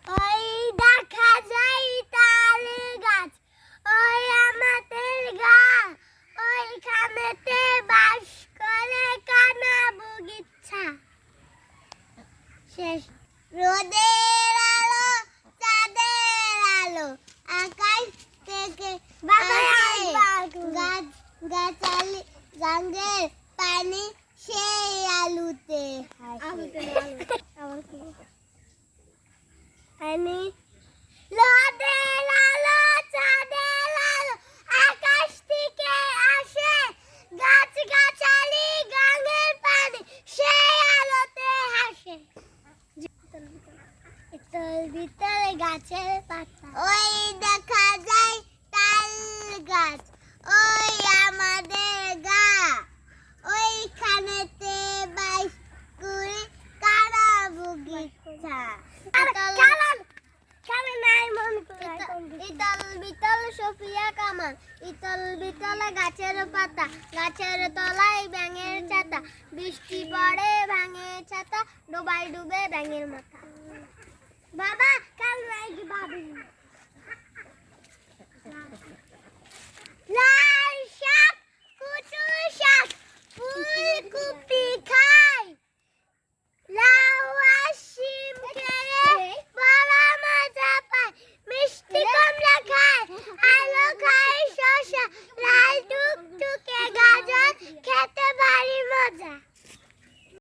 ওই দেখা যায় তাল গাছ, ওই আমাদের গা, ওইখানেতে বাস করে কানা বগিচ্ছা। শেষ। রোদের আলো, চাঁদের আলো, আকাশ থেকে গাছ গাছালি গাঙ্গের পানি সেই আলুতে পানি। রোদের আলো, চাঁদের আলো, আকাশ থেকে আসে, গাছ গাছালি গাঙ্গের পানি সেই আলোতে হাসে। ইতল বিতল গাছের পাতা, ওই দেখা যায় তাল গাছ, ওই আমাদের গা, ওইখানেতে বাইশ করে কারা বগিচা। ইতল বিতল সফিয়া কামাল, ইতল বিতল গাছের পাতা, গাছের তলায় ব্যাঙের ছাতা, বৃষ্টি পড়ে ভাঙে ছাতা, ডোবায় ডুবে ব্যাঙের মাথা। বাবা কাল ভাবি